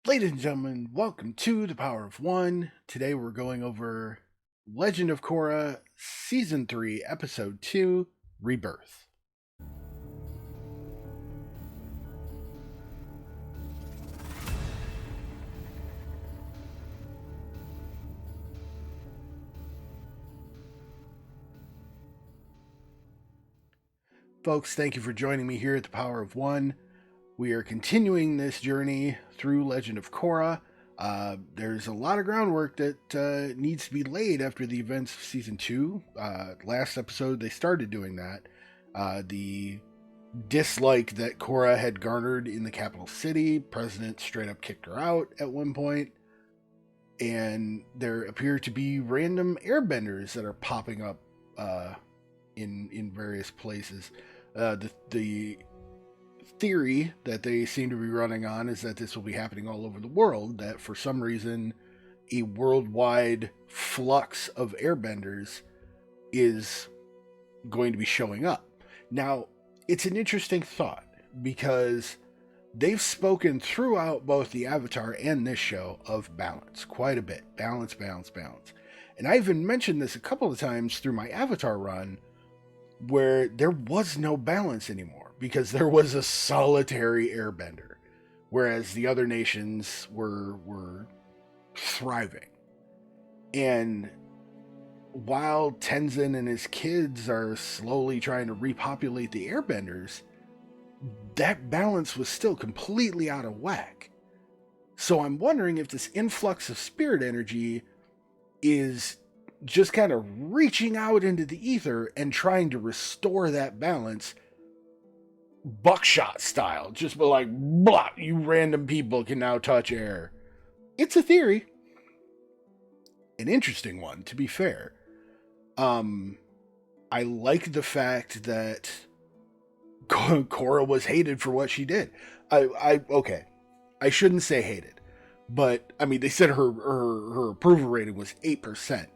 Ladies and gentlemen, welcome to The Power of One. Today we're going over Legend of Korra, Season 3, Episode 2, Rebirth. Folks, thank you for joining me here at The Power of One. We are continuing this journey through Legend of Korra. There's a lot of groundwork that needs to be laid after the events of Season 2. Last episode, they started doing that. The dislike that Korra had garnered in the capital city, President straight up kicked her out at one point, and there appear to be random airbenders that are popping up in various places. The theory that they seem to be running on is that this will be happening all over the world, that for some reason a worldwide flux of airbenders is going to be showing up. Now, it's an interesting thought because they've spoken throughout both the Avatar and this show of balance quite a bit. Balance, balance, balance. And I even mentioned this a couple of times through my Avatar run where there was no balance anymore because there was a solitary airbender, whereas the other nations were thriving. And while Tenzin and his kids are slowly trying to repopulate the airbenders, that balance was still completely out of whack. So I'm wondering if this influx of spirit energy is just kind of reaching out into the ether and trying to restore that balance, buckshot style. Just be like, blah, you random people can now touch air. It's a theory. An interesting one, to be fair. I like the fact that Korra was hated for what she did. Okay, I shouldn't say hated, but I mean, they said her approval rating was 8%.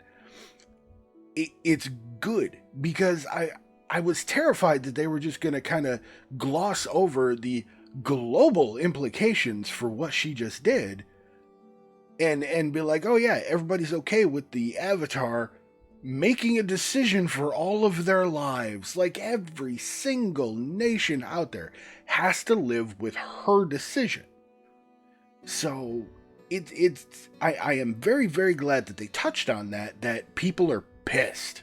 It's good because I was terrified that they were just going to kind of gloss over the global implications for what she just did and be like, oh yeah, everybody's okay with the Avatar making a decision for all of their lives. Like every single nation out there has to live with her decision. So I am very, very glad that they touched on that people are pissed.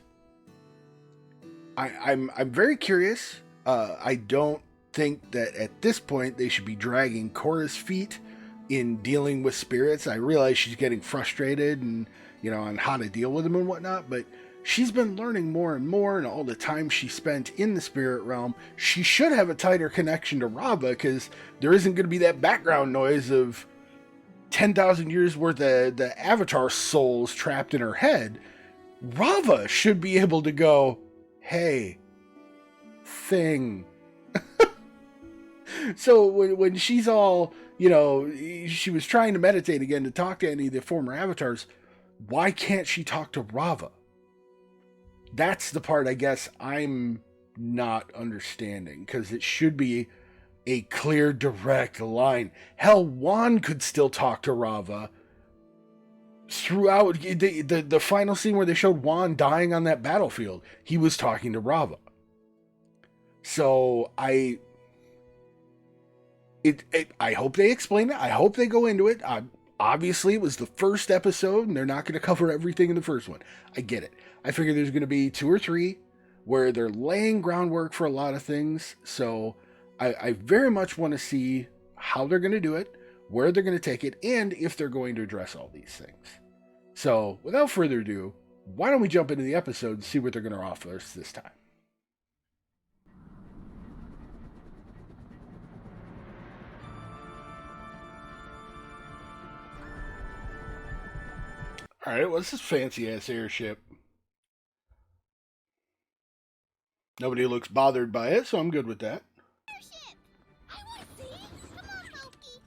I'm very curious. I don't think that at this point they should be dragging Korra's feet in dealing with spirits. I realize she's getting frustrated and, on how to deal with them and whatnot, but she's been learning more and more, and all the time she spent in the spirit realm, she should have a tighter connection to Rava, because there isn't going to be that background noise of 10,000 years worth of the Avatar souls trapped in her head. Rava should be able to go, hey, thing. So when she's all, she was trying to meditate again to talk to any of the former avatars, why can't she talk to Rava? That's the part I guess I'm not understanding, because it should be a clear, direct line. Hell, Juan could still talk to Rava throughout the final scene where they showed Juan dying on that battlefield. He was talking to Rava. So I hope they explain it. I hope they go into it. Obviously, it was the first episode, and they're not going to cover everything in the first one. I get it. I figure there's going to be 2 or 3 where they're laying groundwork for a lot of things. So I very much want to see how they're going to do it, where they're going to take it, and if they're going to address all these things. So, without further ado, why don't we jump into the episode and see what they're going to offer us this time. Alright, what's this fancy-ass airship? Nobody looks bothered by it, so I'm good with that. Airship! I want to see! Come on, Loki!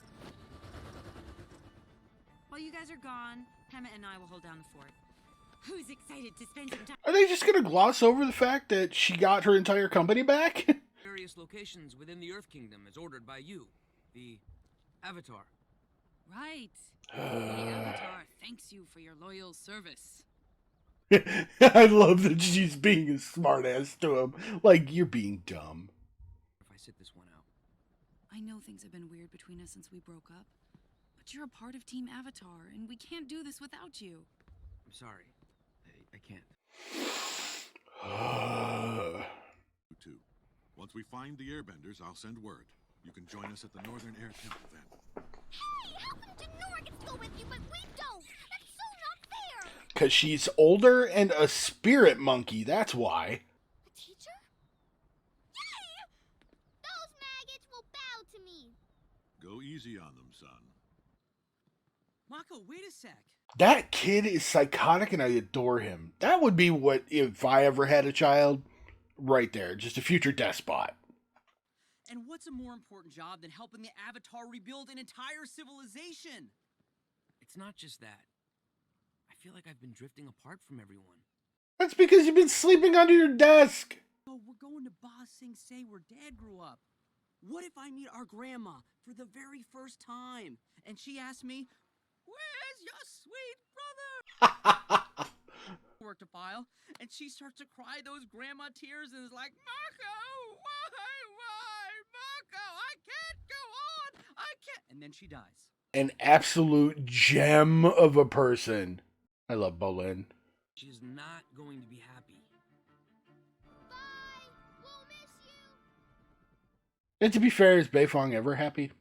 While you guys are gone, Hammett and I will hold down the fort. Who's excited to spend some time? Are they just going to gloss over the fact that she got her entire company back? Various locations within the Earth Kingdom as ordered by you, the Avatar. Right. right. The Avatar thanks you for your loyal service. I love that she's being a smartass to him. Like, you're being dumb. If I sit this one out. I know things have been weird between us since we broke up, but you're a part of Team Avatar, and we can't do this without you. I'm sorry. I can't. You too. Once we find the airbenders, I'll send word. You can join us at the Northern Air Temple then. Hey, how come Denora gets to go with you, but we don't? That's so not fair! Because she's older and a spirit monkey, that's why. A teacher? Yay! Those maggots will bow to me. Go easy on them, son. Mako, wait a sec. That kid is psychotic and I adore him. That would be what, if I ever had a child, right there. Just a future despot. And what's a more important job than helping the Avatar rebuild an entire civilization? It's not just that. I feel like I've been drifting apart from everyone. That's because you've been sleeping under your desk. Oh, we're going to Ba Sing Se where Dad grew up. What if I meet our grandma for the very first time? And she asks me, "Where's your sweet brother?" Worked a file, and she starts to cry those grandma tears and is like, "Mako, why, Mako? I can't go on. I can't." And then she dies. An absolute gem of a person. I love Bolin. She's not going to be happy. Bye! We'll miss you! And to be fair, is Beifong ever happy?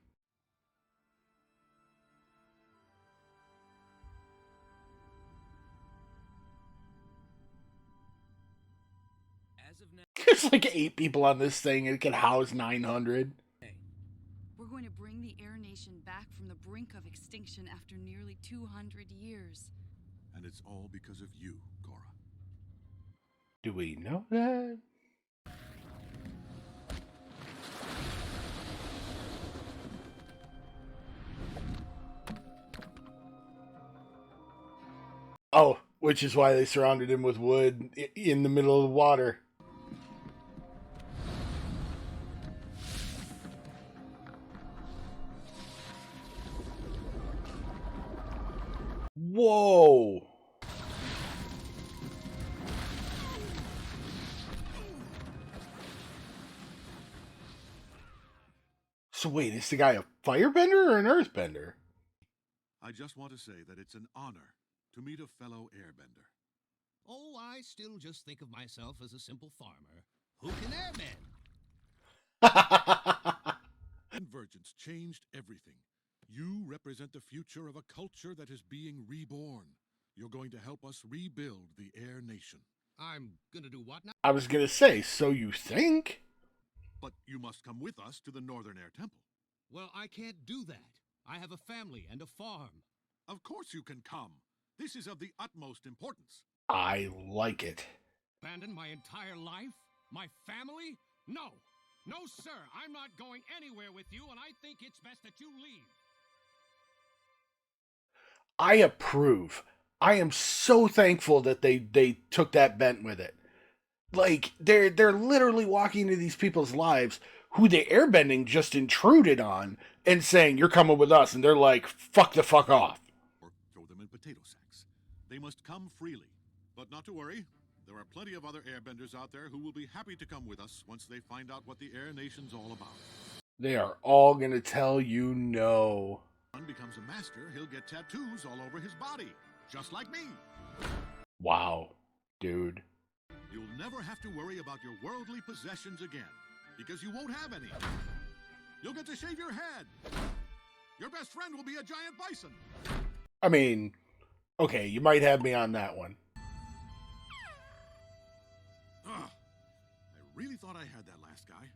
As of now, There's like 8 people on this thing and it can house 900. We're going to bring the Air Nation back from the brink of extinction after nearly 200 years. And it's all because of you, Korra. Do we know that? Oh, which is why they surrounded him with wood in the middle of the water. Whoa! So wait, is the guy a firebender or an earthbender? I just want to say that it's an honor to meet a fellow airbender. Oh, I still just think of myself as a simple farmer who can airbend. Convergence changed everything. You represent the future of a culture that is being reborn. You're going to help us rebuild the Air Nation. I'm gonna do what now? I was gonna say, so you think? But you must come with us to the Northern Air Temple. Well, I can't do that. I have a family and a farm. Of course you can come. This is of the utmost importance. I like it. Abandon my entire life? My family? No. No, sir. I'm not going anywhere with you, and I think it's best that you leave. I approve. I am so thankful that they took that bent with it. Like, they're literally walking into these people's lives who the airbending just intruded on and saying, "You're coming with us," and they're like, "Fuck the fuck off." Or throw them in potato sacks. They must come freely. But not to worry. There are plenty of other airbenders out there who will be happy to come with us once they find out what the Air Nation's all about. They are all gonna tell you no. When one becomes a master, he'll get tattoos all over his body. Just like me. Wow, dude. You'll never have to worry about your worldly possessions again, because you won't have any. You'll get to shave your head. Your best friend will be a giant bison. I mean, okay, you might have me on that one. Ugh. I really thought I had that last guy.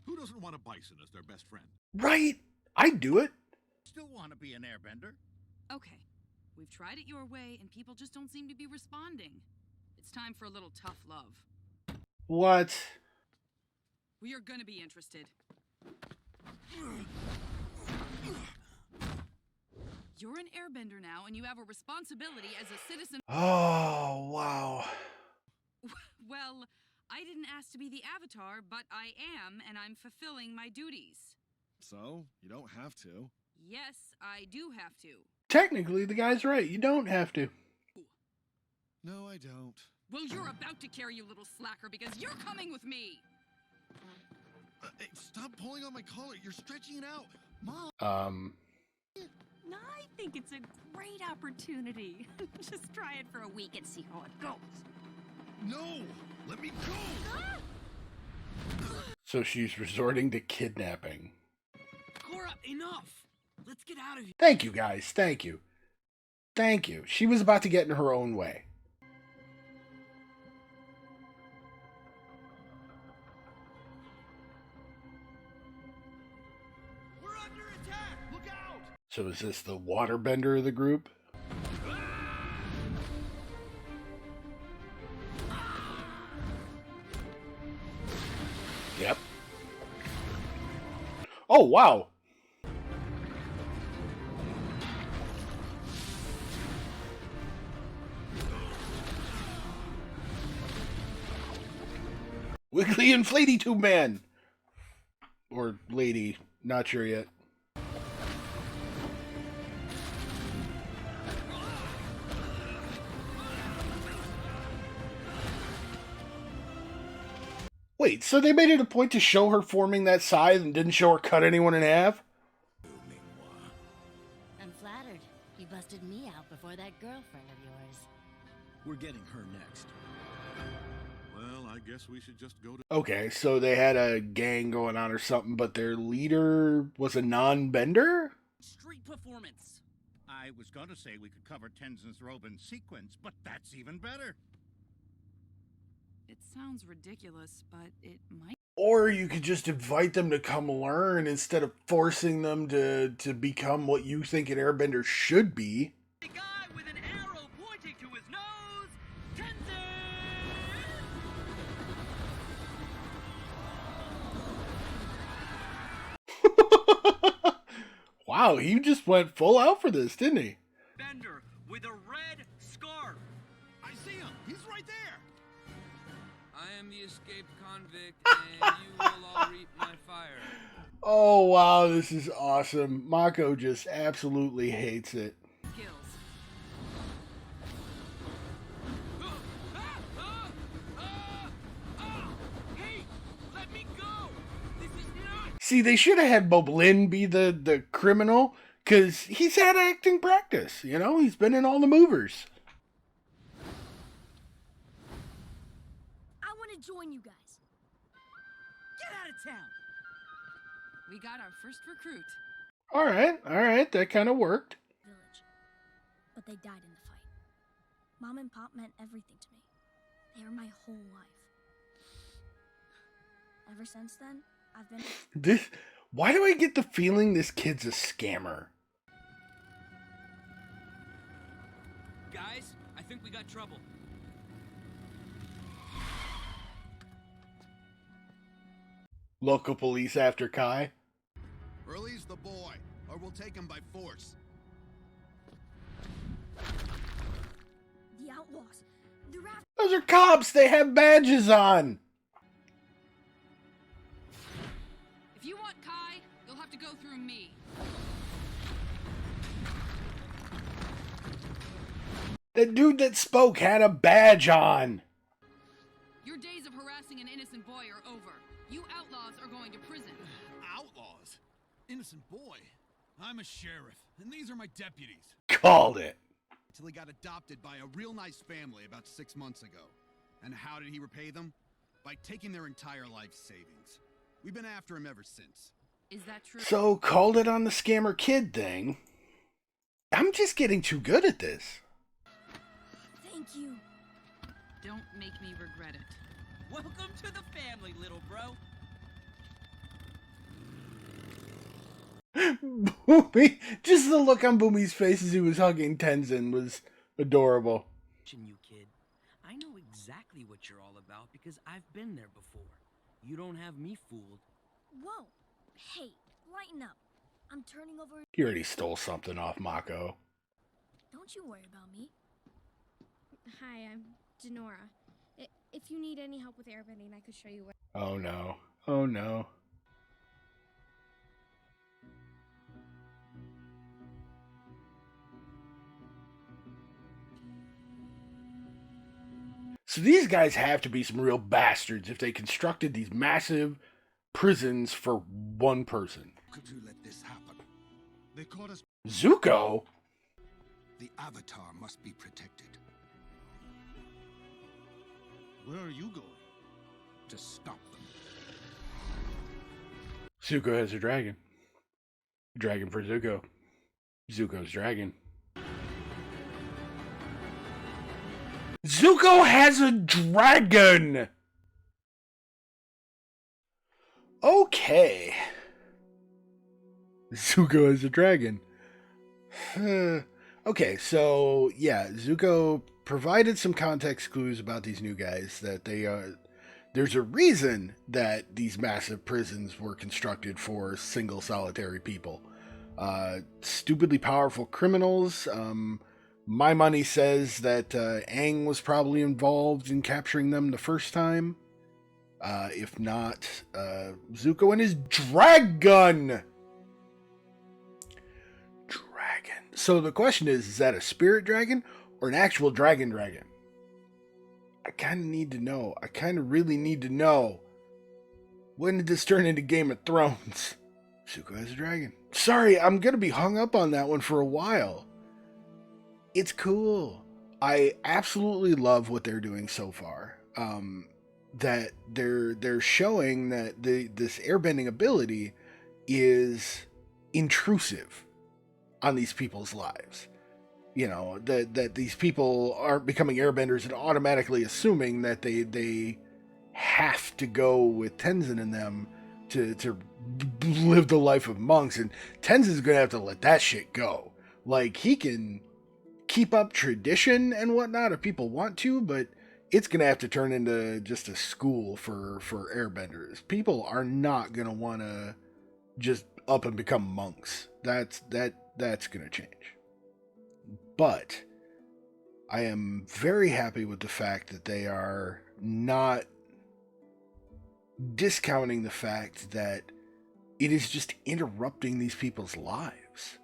Who doesn't want a bison as their best friend? Right? I'd do it. Still want to be an airbender? Okay, we've tried it your way, and people just don't seem to be responding. It's time for a little tough love. What? We are gonna be interested. You're an airbender now, and you have a responsibility as a citizen. Oh, wow. Well, I didn't ask to be the Avatar, but I am, and I'm fulfilling my duties. So, you don't have to. Yes, I do have to. Technically, the guy's right. You don't have to. No, I don't. Well, you're about to carry, you little slacker, because you're coming with me! Hey, stop pulling on my collar. You're stretching it out. Mom. I think it's a great opportunity. Just try it for a week and see how it goes. No! Let me go! So she's resorting to kidnapping. Korra, enough! Let's get out of here. Thank you, guys. Thank you. Thank you. She was about to get in her own way. We're under attack! Look out! So is this the waterbender of the group? Yep. Oh, wow. Wiggly and Flatey Tube Man. Or lady. Not sure yet. Wait, so they made it a point to show her forming that scythe and didn't show her cut anyone in half? I'm flattered. You busted me out before that girlfriend of yours. We're getting her next. Well, I guess we should just go to... Okay, so they had a gang going on or something, but their leader was a non-bender? Street performance. I was going to say we could cover Tenzin's robe in sequence, but that's even better. It sounds ridiculous, but it might. Or you could just invite them to come learn instead of forcing them to become what you think an airbender should be. A guy with an arrow pointing to his nose, Tenzin! Wow, he just went full out for this, didn't he? Bender with a red scarf. I see him! He's right there! I am the escaped convict, and you will all reap my fire. Oh, wow, this is awesome. Mako just absolutely hates it. Skills. Hey, let me go! This is not... See, they should have had Boblin be the criminal, because he's had acting practice, you know? He's been in all the movers. I want to join you guys. Get out of town! We got our first recruit. All right, that kind of worked. Village. But they died in the fight. Mom and Pop meant everything to me. They were my whole life. Ever since then, I've been... Why do I get the feeling this kid's a scammer? Guys, I think we got trouble. Local police after Kai. Release the boy, or we'll take him by force. The outlaws. They're after... Those are cops. They have badges on. If you want Kai, you'll have to go through me. The dude that spoke had a badge on. Your days of harassing an innocent boy are over. You outlaws are going to prison. Outlaws? Innocent boy? I'm a sheriff, and these are my deputies. Called it. Till he got adopted by a real nice family about 6 months ago. And how did he repay them? By taking their entire life savings. We've been after him ever since. Is that true? So called it on the scammer kid thing. I'm just getting too good at this. Thank you. Don't make me regret it. Welcome to the family, little bro. Boomy, just the look on Boomy's face as he was hugging Tenzin was adorable. You kid, I know exactly what you're all about because I've been there before. You don't have me fooled. Whoa. Hey, lighten up. I'm turning over... He already stole something off Mako. Don't you worry about me. Hi, I'm Denora. If you need any help with airbending, I could show you where... Oh no. Oh no. So these guys have to be some real bastards if they constructed these massive prisons for one person. Could you let this happen? They caught us. Zuko? The Avatar must be protected. Where are you going? To stop them. Zuko has a dragon. Dragon for Zuko. Zuko's dragon. Zuko has a dragon! Okay. Zuko has a dragon. Okay, so yeah, Zuko provided some context clues about these new guys, that they are... There's a reason that these massive prisons were constructed for single solitary people. Stupidly powerful criminals. My money says that Aang was probably involved in capturing them the first time. If not, Zuko and his dragon! Dragon. So the question is that a spirit dragon or an actual dragon? I kind of need to know. I kind of really need to know. When did this turn into Game of Thrones? Zuko has a dragon. Sorry, I'm going to be hung up on that one for a while. It's cool. I absolutely love what they're doing so far. That they're showing that this airbending ability is intrusive on these people's lives. You know, that these people aren't becoming airbenders and automatically assuming that they have to go with Tenzin and them to live the life of monks. And Tenzin's going to have to let that shit go. Like, he can keep up tradition and whatnot if people want to, but it's going to have to turn into just a school for airbenders. People are not going to want to just up and become monks. That's going to change. But I am very happy with the fact that they are not discounting the fact that it is just interrupting these people's lives.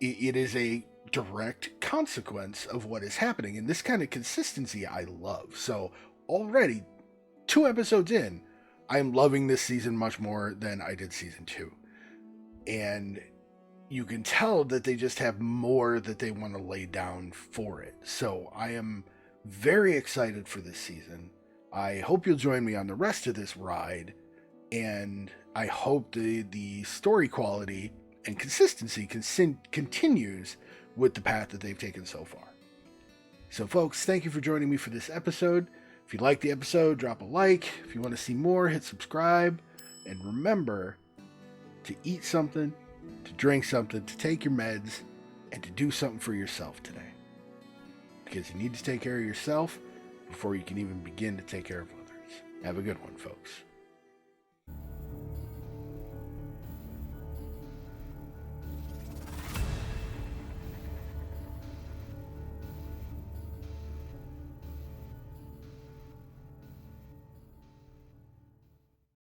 It is a direct consequence of what is happening, and this kind of consistency I love. So already 2 episodes in, I am loving this season much more than I did season 2. And you can tell that they just have more that they want to lay down for it. So I am very excited for this season. I hope you'll join me on the rest of this ride, and I hope the story quality and consistency continues with the path that they've taken so far. So folks, thank you for joining me for this episode. If you liked the episode, drop a like. If you want to see more, hit subscribe. And remember to eat something, to drink something, to take your meds, and to do something for yourself today. Because you need to take care of yourself before you can even begin to take care of others. Have a good one, folks.